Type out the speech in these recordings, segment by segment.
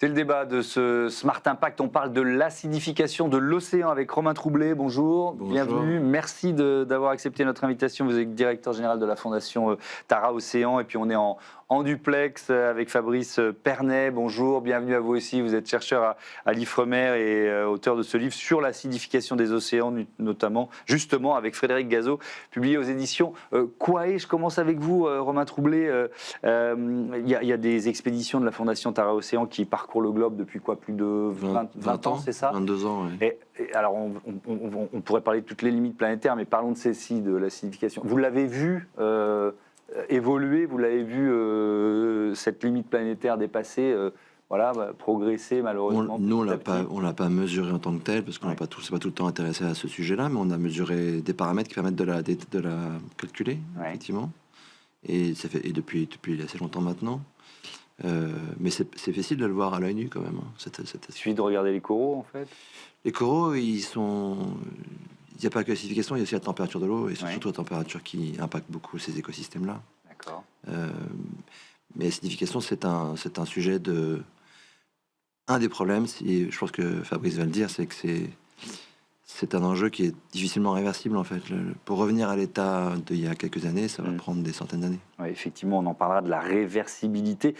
C'est le débat de ce Smart Impact. On parle de l'acidification de l'océan avec Romain Troublé. Bonjour, Bonjour. bienvenue. Merci d'avoir accepté notre invitation. Vous êtes directeur général de la fondation Tara Océan. Et puis on est en duplex avec Fabrice Pernet. Bonjour, bienvenue à vous aussi. Vous êtes chercheur à l'Ifremer et auteur de ce livre sur l'acidification des océans, notamment justement avec Frédéric Gazeau, publié aux éditions Quae. Je commence avec vous, Romain Troublé. Il y a des expéditions de la fondation Tara Océan qui parcourent le globe depuis quoi, plus de 20 ans, c'est ça? 22 ans, oui. Et alors, on pourrait parler de toutes les limites planétaires, mais parlons de celle-ci, de l'acidification. Vous l'avez vu évoluer, vous l'avez vu, cette limite planétaire dépassée, progresser malheureusement. Nous, on l'a pas mesuré en tant que tel, parce qu'on s'est pas tout le temps intéressé à ce sujet-là, mais on a mesuré des paramètres qui permettent de la calculer, effectivement. Et depuis assez longtemps maintenant. Mais c'est facile de le voir à l'œil nu quand même. Il suffit de regarder les coraux en fait. Les coraux, il n'y a pas que l'acidification, il y a aussi la température de l'eau, et surtout la température qui impacte beaucoup ces écosystèmes-là. D'accord. Mais l'acidification, c'est un sujet de... Un des problèmes, je pense que Fabrice va le dire, c'est que c'est un enjeu qui est difficilement réversible en fait. Pour revenir à l'état d'il y a quelques années, ça va prendre des centaines d'années. Oui, effectivement, on en parlera de la réversibilité.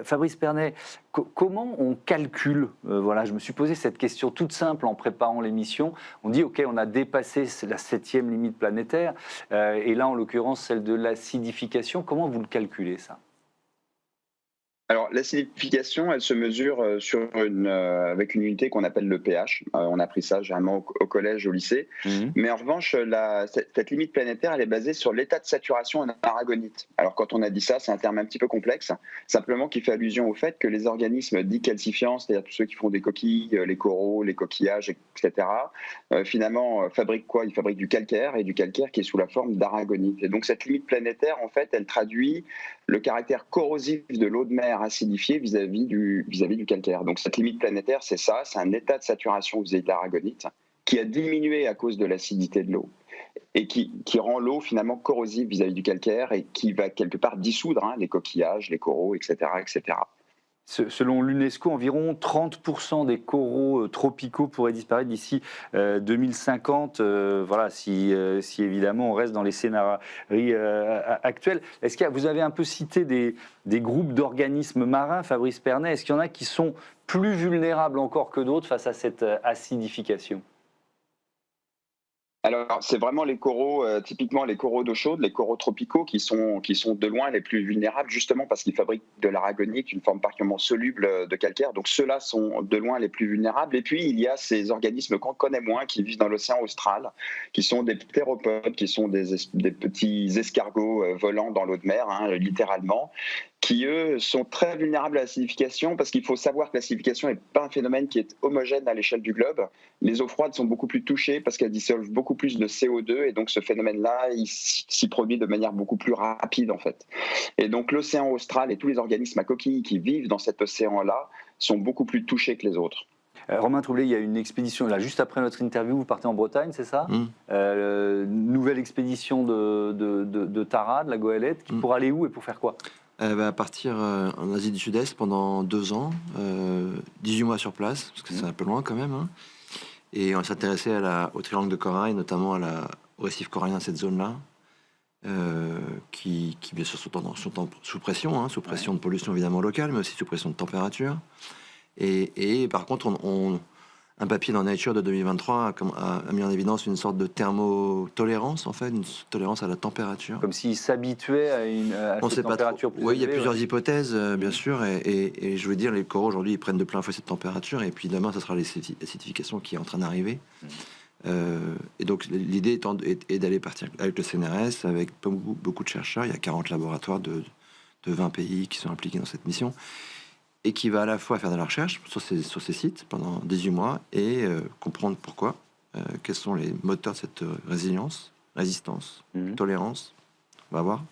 Fabrice Pernet, comment on calcule je me suis posé cette question toute simple en préparant l'émission. On dit, OK, on a dépassé la 7e limite planétaire, et là, en l'occurrence, celle de l'acidification. Comment vous le calculez, ça ? Alors, l'acidification, elle se mesure avec une unité qu'on appelle le pH. On a appris ça généralement au collège, au lycée. Mais en revanche, cette limite planétaire, elle est basée sur l'état de saturation en aragonite. Alors, quand on a dit ça, c'est un terme un petit peu complexe, simplement qui fait allusion au fait que les organismes dits calcifiants, c'est-à-dire tous ceux qui font des coquilles, les coraux, les coquillages, etc., finalement, fabriquent quoi? Ils fabriquent du calcaire, et du calcaire qui est sous la forme d'aragonite. Et donc, cette limite planétaire, en fait, elle traduit le caractère corrosif de l'eau de mer acidifiée vis-à-vis du calcaire. Donc cette limite planétaire, c'est ça, c'est un état de saturation vis-à-vis de l'aragonite qui a diminué à cause de l'acidité de l'eau et qui rend l'eau finalement corrosive vis-à-vis du calcaire et qui va quelque part dissoudre les coquillages, les coraux, etc., etc. Selon l'UNESCO, environ 30% des coraux tropicaux pourraient disparaître d'ici 2050. Si évidemment on reste dans les scénarios actuels. Vous avez un peu cité des groupes d'organismes marins, Fabrice Pernet. Est-ce qu'il y en a qui sont plus vulnérables encore que d'autres face à cette acidification ? Alors, c'est vraiment les coraux, typiquement les coraux d'eau chaude, les coraux tropicaux qui sont de loin les plus vulnérables, justement parce qu'ils fabriquent de l'aragonite, une forme particulièrement soluble de calcaire. Donc, ceux-là sont de loin les plus vulnérables. Et puis, il y a ces organismes qu'on connaît moins, qui vivent dans l'océan austral, qui sont des ptéropodes, qui sont des petits escargots volants dans l'eau de mer, littéralement, qui, eux, sont très vulnérables à l'acidification, parce qu'il faut savoir que l'acidification n'est pas un phénomène qui est homogène à l'échelle du globe. Les eaux froides sont beaucoup plus touchées parce qu'elles dissolvent beaucoup plus de CO2, et donc ce phénomène-là, il s'y produit de manière beaucoup plus rapide, en fait. Et donc l'océan austral et tous les organismes à coquilles qui vivent dans cet océan-là sont beaucoup plus touchés que les autres. Romain Troublé, il y a une expédition, là, juste après notre interview, vous partez en Bretagne, c'est ça ? Nouvelle expédition de Tara, de la Goélette, pour aller où et pour faire quoi ? Elle va partir en Asie du Sud-Est pendant 2 ans, 18 mois sur place, parce que c'est un peu loin quand même. Et on s'intéressait au triangle de corail, notamment au récif corallien de cette zone-là, qui bien sûr sont sous pression, sous pression de pollution évidemment locale, mais aussi sous pression de température. Et par contre, un papier dans Nature de 2023 a mis en évidence une sorte de thermotolérance, en fait, une tolérance à la température. Comme s'ils s'habituaient à cette température plus élevée. Oui, il y a plusieurs hypothèses, bien sûr, et je veux dire, les coraux aujourd'hui, ils prennent de plein fouet cette température, et puis demain, ce sera l'acidification qui est en train d'arriver. Et donc, l'idée est d'aller partir avec le CNRS, avec beaucoup de chercheurs. Il y a 40 laboratoires de 20 pays qui sont impliqués dans cette mission, et qui va à la fois faire de la recherche sur ces sites pendant 18 mois et comprendre pourquoi, quels sont les moteurs de cette résistance, tolérance. On va voir.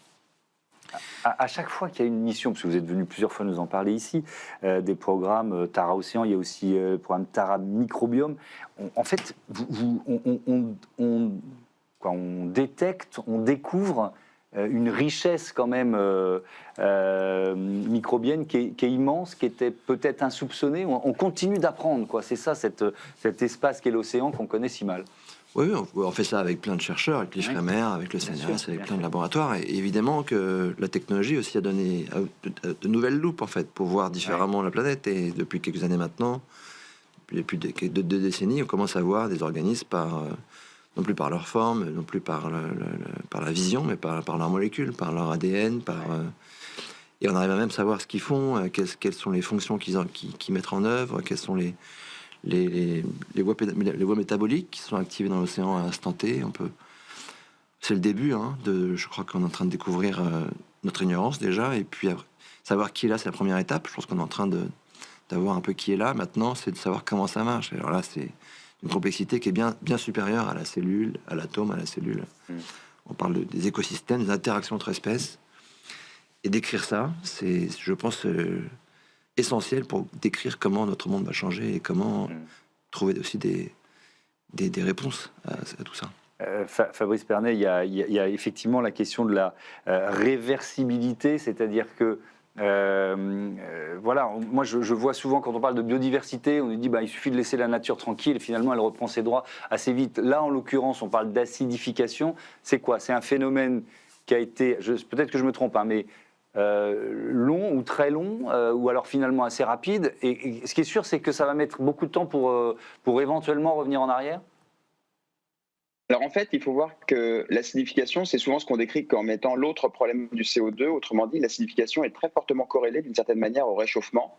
À chaque fois qu'il y a une mission, parce que vous êtes venu plusieurs fois nous en parler ici, des programmes Tara Océan, il y a aussi le programme Tara Microbiome. En fait, on détecte, on découvre une richesse quand même microbienne qui est immense, qui était peut-être insoupçonnée. On continue d'apprendre, quoi. C'est ça, cet espace qu'est l'océan qu'on connaît si mal. Oui, on fait ça avec plein de chercheurs, avec l'IFREMER, avec le CNRS, avec plein de laboratoires. Et évidemment que la technologie aussi a donné de nouvelles loupes, en fait, pour voir différemment la planète. Et depuis quelques années maintenant, depuis 2 décennies, on commence à voir des organismes non plus par leur forme, non plus par la vision, mais par leur molécule, par leur ADN, et on arrive à même savoir ce qu'ils font, quelles sont les fonctions qu'ils mettent en œuvre, quelles sont les voies métaboliques qui sont activées dans l'océan à l'instant T. C'est le début, je crois qu'on est en train de découvrir notre ignorance déjà, et puis après, savoir qui est là, c'est la première étape. Je pense qu'on est en train d'avoir un peu qui est là. Maintenant, c'est de savoir comment ça marche. Alors là, c'est une complexité qui est bien supérieure à la cellule, à l'atome, à la cellule. On parle des écosystèmes, des interactions entre espèces. Et d'écrire ça, c'est, je pense, essentiel pour décrire comment notre monde va changer et comment trouver aussi des réponses à tout ça. Fabrice Pernet, il y a effectivement la question de la réversibilité, c'est-à-dire que voilà, moi je vois souvent quand on parle de biodiversité, on nous dit il suffit de laisser la nature tranquille et finalement elle reprend ses droits assez vite. Là en l'occurrence on parle d'acidification, c'est quoi? C'est un phénomène qui a été, peut-être que je me trompe, mais long ou très long, ou alors finalement assez rapide, et ce qui est sûr c'est que ça va mettre beaucoup de temps pour éventuellement revenir en arrière. Alors en fait, il faut voir que l'acidification, c'est souvent ce qu'on décrit comme étant l'autre problème du CO2. Autrement dit, l'acidification est très fortement corrélée d'une certaine manière au réchauffement,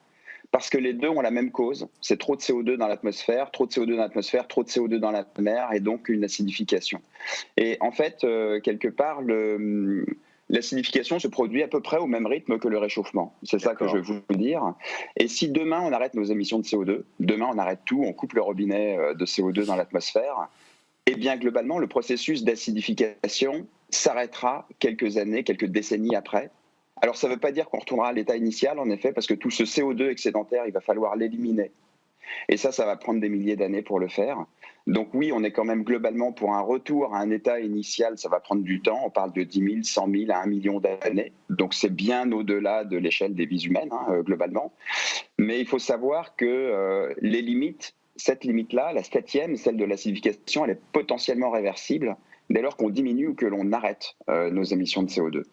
parce que les deux ont la même cause. C'est trop de CO2 dans l'atmosphère, trop de CO2 dans l'atmosphère, trop de CO2 dans la mer, et donc une acidification. Et en fait, quelque part, l'acidification se produit à peu près au même rythme que le réchauffement. C'est ça que je veux vous dire. Et si demain on arrête nos émissions de CO2, demain on arrête tout, on coupe le robinet de CO2 dans l'atmosphère, eh bien, globalement, le processus d'acidification s'arrêtera quelques années, quelques décennies après. Alors, ça ne veut pas dire qu'on retournera à l'état initial, en effet, parce que tout ce CO2 excédentaire, il va falloir l'éliminer. Et ça va prendre des milliers d'années pour le faire. Donc oui, on est quand même globalement pour un retour à un état initial, ça va prendre du temps. On parle de 10 000, 100 000 à 1 million d'années. Donc c'est bien au-delà de l'échelle des vies humaines, globalement. Mais il faut savoir que les limites, cette limite-là, la 7e, celle de l'acidification, elle est potentiellement réversible dès lors qu'on diminue ou que l'on arrête nos émissions de CO2.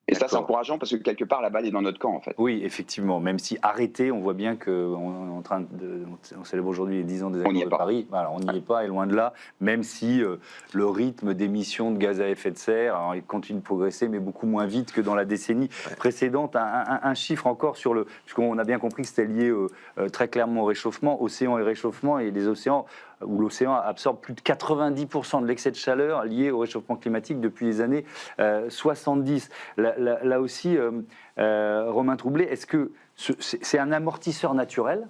Et ça, c'est encourageant parce que quelque part, la balle est dans notre camp, en fait. Oui, effectivement. Même si arrêté, on voit bien qu'on on célèbre aujourd'hui les 10 ans des accords de Paris. Voilà, on n'y est pas, et loin de là. Même si le rythme d'émissions de gaz à effet de serre, alors, il continue de progresser, mais beaucoup moins vite que dans la décennie précédente. Un chiffre encore sur puisqu'on a bien compris que c'était lié très clairement au réchauffement, océan et réchauffement, et les océans, où l'océan absorbe plus de 90% de l'excès de chaleur lié au réchauffement climatique depuis les années 70. Là aussi, Romain Troublé, est-ce que c'est un amortisseur naturel,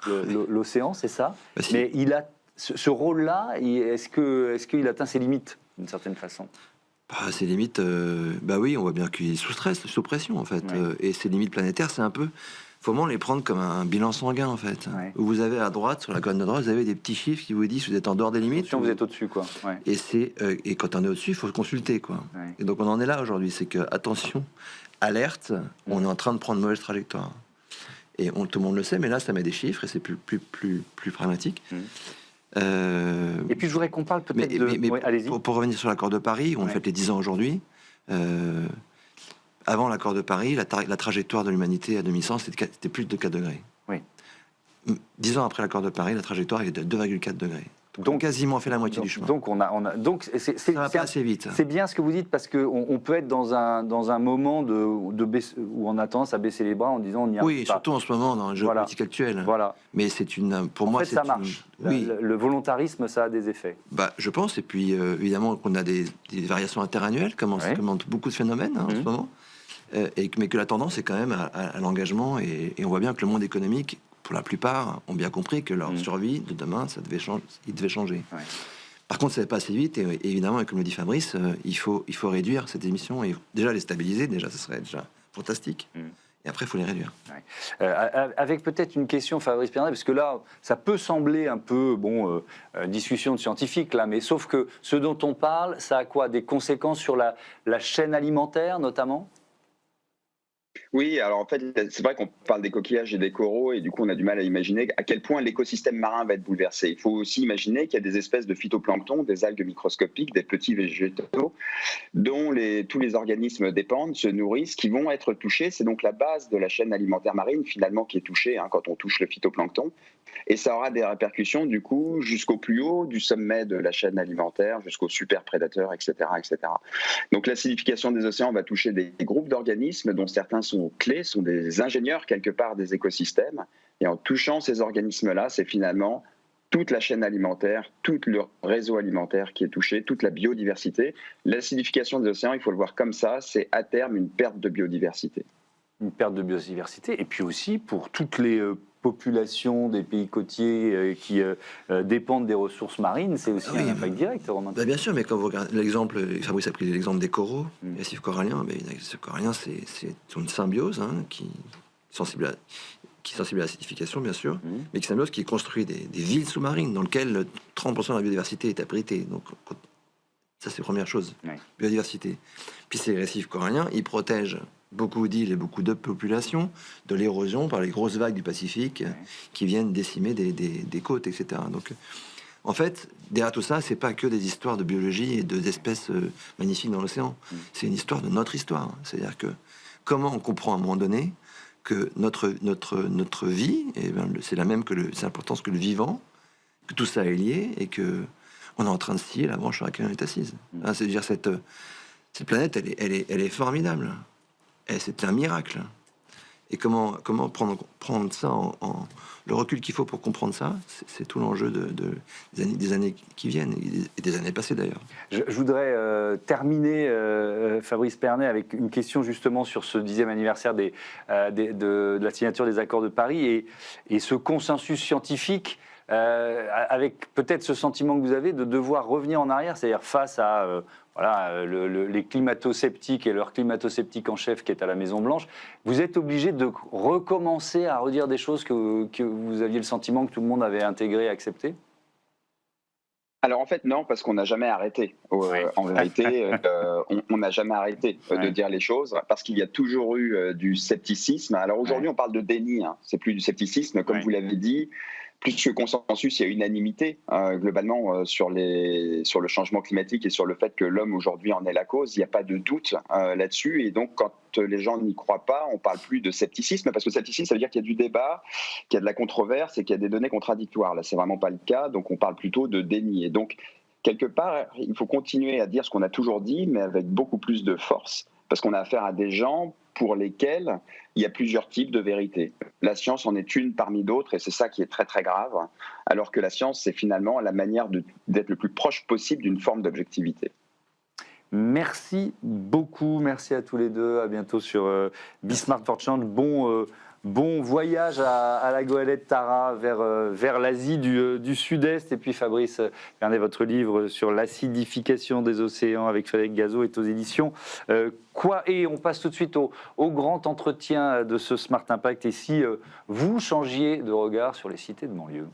l'océan, c'est ça? Mais il a ce rôle-là, est-ce qu'il atteint ses limites, d'une certaine façon? Ses limites, oui, on voit bien qu'il est sous stress, sous pression, en fait. Et ses limites planétaires, c'est un peu... faut vraiment les prendre comme un bilan sanguin, en fait. Où vous avez à droite, sur la colonne de droite, vous avez des petits chiffres qui vous disent que vous êtes en dehors des limites. Attention, vous êtes au-dessus, quoi. Et quand on est au-dessus, il faut consulter, quoi. Et donc on en est là aujourd'hui, c'est que, attention, alerte, on est en train de prendre une mauvaise trajectoire. Et tout le monde le sait, mais là, ça met des chiffres et c'est plus pragmatique. Et puis je voudrais qu'on parle peut-être allez-y. Pour revenir sur l'accord de Paris, où on fête les 10 ans aujourd'hui, avant l'accord de Paris, la trajectoire de l'humanité à 2100, c'était plus de 4 degrés. 10 ans après l'accord de Paris, la trajectoire est de 2,4 degrés. Donc quasiment fait la moitié du chemin. Donc ça va pas assez vite. C'est bien ce que vous dites, parce qu'on peut être dans un moment où on a tendance à baisser les bras en disant on n'y arrive pas. Oui, surtout en ce moment dans le géopolitique actuel. Voilà. Mais pour moi, ça marche. Le volontarisme, ça a des effets. Je pense. Et puis évidemment qu'on a des variations interannuelles, comme beaucoup de phénomènes en ce moment. Mais que la tendance est quand même à l'engagement. Et on voit bien que le monde économique, pour la plupart, ont bien compris que leur survie de demain, il devait changer. Par contre, ça ne va pas assez vite, et évidemment, comme le dit Fabrice, il faut réduire cette émission et déjà les stabiliser, ça serait déjà fantastique. Et Et après, il faut les réduire. Avec peut-être une question, Fabrice Pernet, parce que là, ça peut sembler un peu, discussion de scientifique, là, mais sauf que ce dont on parle, ça a quoi? Des conséquences sur la chaîne alimentaire, notamment? Oui, alors en fait, c'est vrai qu'on parle des coquillages et des coraux, et du coup, on a du mal à imaginer à quel point l'écosystème marin va être bouleversé. Il faut aussi imaginer qu'il y a des espèces de phytoplancton, des algues microscopiques, des petits végétaux, dont tous les organismes dépendent, se nourrissent, qui vont être touchés. C'est donc la base de la chaîne alimentaire marine, finalement, qui est touchée quand on touche le phytoplancton. Et ça aura des répercussions, du coup, jusqu'au plus haut du sommet de la chaîne alimentaire, jusqu'aux super prédateurs, etc., etc. Donc l'acidification des océans va toucher des groupes d'organismes dont certains sont clés, sont des ingénieurs quelque part des écosystèmes. Et en touchant ces organismes-là, c'est finalement toute la chaîne alimentaire, tout le réseau alimentaire qui est touché, toute la biodiversité. L'acidification des océans, il faut le voir comme ça, c'est à terme une perte de biodiversité. Une perte de biodiversité, et puis aussi pour toutes les populations des pays côtiers qui dépendent des ressources marines, c'est aussi un impact direct, Romain. Bien sûr, mais quand vous regardez l'exemple, Fabrice a pris l'exemple des coraux, les récifs coralliens, mais les récifs coralliens, c'est une symbiose qui est sensible à l'acidification, bien sûr, mais qui est symbiose qui construit des villes sous-marines dans lesquelles 30% de la biodiversité est abritée. Donc, ça, c'est la première chose, biodiversité. Puis ces récifs coralliens, ils protègent beaucoup d'îles et beaucoup de populations de l'érosion par les grosses vagues du Pacifique qui viennent décimer des côtes, etc. Donc, en fait, derrière tout ça, c'est pas que des histoires de biologie et d'espèces magnifiques dans l'océan. C'est une histoire de notre histoire. C'est-à-dire que comment on comprend à un moment donné que notre vie, c'est la même c'est l'importance que le vivant, que tout ça est lié et que on est en train de scier la branche sur laquelle on est assise. C'est-à-dire cette planète, elle est formidable. Et c'est un miracle. Et comment prendre ça le recul qu'il faut pour comprendre ça, c'est tout l'enjeu des années qui viennent et des années passées d'ailleurs. Je voudrais terminer, Fabrice Pernet, avec une question justement sur ce 10e anniversaire de la signature des accords de Paris et ce consensus scientifique. Avec peut-être ce sentiment que vous avez de devoir revenir en arrière, c'est-à-dire face à les climato-sceptiques et leur climato-sceptique en chef qui est à la Maison-Blanche, vous êtes obligé de recommencer à redire des choses que vous aviez le sentiment que tout le monde avait intégré et accepté? Alors en fait non, parce qu'on n'a jamais arrêté. En vérité, on n'a jamais arrêté de dire les choses, parce qu'il y a toujours eu du scepticisme. Alors aujourd'hui, on parle de déni, c'est plus du scepticisme, comme vous l'avez dit. Plus que consensus, il y a unanimité globalement sur le changement climatique et sur le fait que l'homme aujourd'hui en est la cause. Il n'y a pas de doute là-dessus. Et donc, quand les gens n'y croient pas, on ne parle plus de scepticisme, parce que scepticisme, ça veut dire qu'il y a du débat, qu'il y a de la controverse et qu'il y a des données contradictoires. Là, c'est vraiment pas le cas. Donc, on parle plutôt de déni. Et donc, quelque part, il faut continuer à dire ce qu'on a toujours dit, mais avec beaucoup plus de force, parce qu'on a affaire à des gens pour lesquels il y a plusieurs types de vérités. La science en est une parmi d'autres, et c'est ça qui est très très grave, alors que la science, c'est finalement la manière d'être le plus proche possible d'une forme d'objectivité. Merci beaucoup, merci à tous les deux, à bientôt sur Bismart for Change. Bon voyage à la goélette Tara vers l'Asie du Sud-Est. Et puis Fabrice, regardez votre livre sur l'acidification des océans avec Frédéric Gazeau est aux éditions Et on passe tout de suite au grand entretien de ce Smart Impact. Et si vous changiez de regard sur les cités de banlieue?